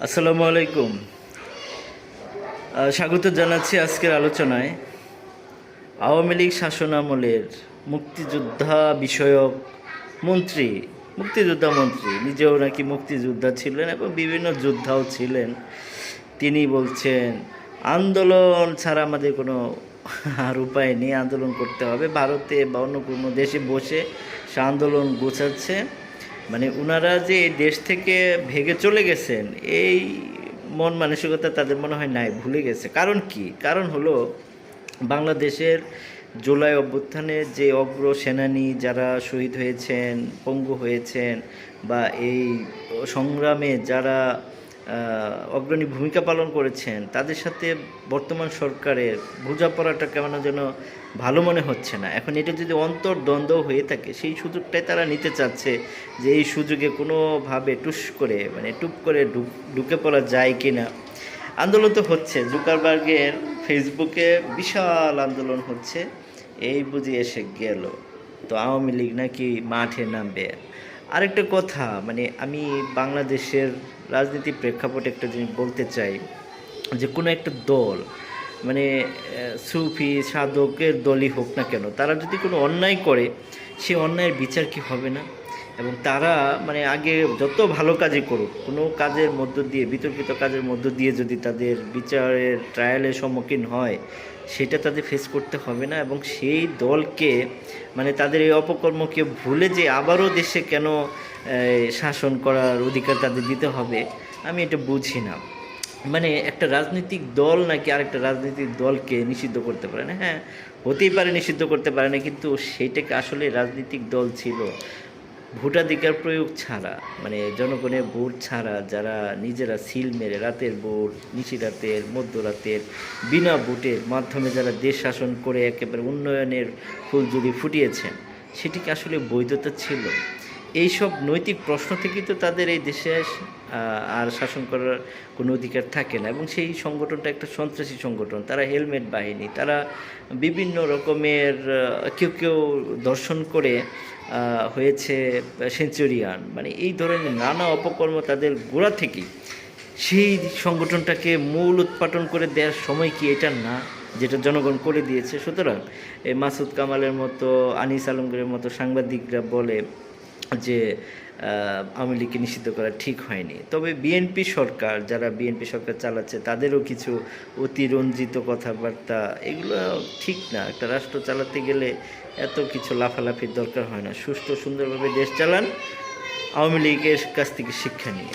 আসসালামু আলাইকুম। স্বাগত জানাচ্ছি আজকের আলোচনায়। আওয়ামী লীগ শাসনামলের মুক্তিযোদ্ধা বিষয়ক মন্ত্রী, মুক্তিযোদ্ধা মন্ত্রী নিজেও নাকি মুক্তিযোদ্ধা ছিলেন এবং বিভিন্ন যোদ্ধাও ছিলেন। তিনি বলছেন আন্দোলন ছাড়া আমাদের কোনো আর উপায় নেই, আন্দোলন করতে হবে। ভারতে বা অন্য কোনো দেশে বসে সে আন্দোলন গোছাচ্ছে। মানে ওনারা যে এই দেশ থেকে ভেগে চলে গেছেন, এই মন মানসিকতা তাদের মনে হয় নাই, ভুলে গেছে। কারণ কি? কারণ হলো বাংলাদেশের জুলাই অভ্যুত্থানে যে অগ্র সেনানী যারা শহীদ হয়েছেন, পঙ্গু হয়েছেন, বা এই সংগ্রামে যারা অগ্রণী ভূমিকা পালন করেছেন, তাদের সাথে বর্তমান সরকারের বোঝাপড়াটা কেমন যেন ভালো মনে হচ্ছে না। এখন এটা যদি অন্তর্দ্বন্দ্ব হয়ে থাকে, সেই সুযোগটাই তারা নিতে চাচ্ছে যে এই সুযোগে কোনোভাবে টুপ করে ঢুকে পড়া যায় কি না। আন্দোলন তো হচ্ছে, জুকারবার্গের ফেসবুকে বিশাল আন্দোলন হচ্ছে, এই বুঝি এসে গেল তো আওয়ামী লীগ নাকি মাঠে নামবে। আরেকটা কথা, মানে আমি বাংলাদেশের রাজনীতির প্রেক্ষাপটে একটা জিনিস বলতে চাই, যে কোনো একটা দল, মানে সুফি সাধকের দলই হোক না কেন, তারা যদি কোনো অন্যায় করে, সে অন্যায়ের বিচার কি হবে না? এবং তারা মানে আগে যত ভালো কাজই করুক, কোনো কাজের মধ্য দিয়ে, বিতর্কিত কাজের মধ্য দিয়ে যদি তাদের বিচারের ট্রায়ালের সম্মুখীন হয়, সেটা তাদের ফেস করতে হবে না। এবং সেই দলকে, মানে তাদের এই অপকর্মকে ভুলে যে আবারও দেশে কেন শাসন করার অধিকার তাদের দিতে হবে, আমি এটা বুঝি না। মানে একটা রাজনৈতিক দল নাকি আরেকটা রাজনৈতিক দলকে নিষিদ্ধ করতে পারে না? হ্যাঁ, হতেই পারে নিষিদ্ধ করতে পারে না, কিন্তু সেইটাকে আসলে রাজনৈতিক দল ছিল ভোটাধিকার প্রয়োগ ছাড়া, মানে জনগণের ভোট ছাড়া, যারা নিজেরা সিল মেরে রাতের ভোট, নিশিরাতের, মধ্যরাতের, বিনা ভোটের মাধ্যমে যারা দেশ শাসন করে একেবারে উন্নয়নের ফুলঝুরি ফুটিয়েছেন, সেটিকে আসলে বৈধতা ছিল? এইসব নৈতিক প্রশ্ন থেকেই তো তাদের এই দেশে আর শাসন করার কোনো অধিকার থাকে না। এবং সেই সংগঠনটা একটা সন্ত্রাসী সংগঠন, তারা হেলমেট বাহিনী, তারা বিভিন্ন রকমের কেউ কেউ দর্শন করে হয়েছে সেঞ্চুরিয়ান, মানে এই ধরনের নানা অপকর্ম তাদের গোড়া থেকেই। সেই সংগঠনটাকে মূল উৎপাটন করে দেওয়ার সময় কি এটা না, যেটা জনগণ করে দিয়েছে? সুতরাং এই মাসুদ কামালের মতো, আনিস আলমগীরের মতো সাংবাদিকরা বলে যে আওয়ামী লীগকে নিষিদ্ধ করা ঠিক হয়নি। তবে বিএনপি সরকার, যারা বিএনপি সরকার চালাচ্ছে, তাদেরও কিছু অতিরঞ্জিত কথাবার্তা, এগুলো ঠিক না। একটা রাষ্ট্র চালাতে গেলে এত কিছু লাফালাফির দরকার হয় না। সুষ্ঠু সুন্দরভাবে দেশ চালান, আওয়ামী লীগের কাছ থেকে শিক্ষা নিয়ে।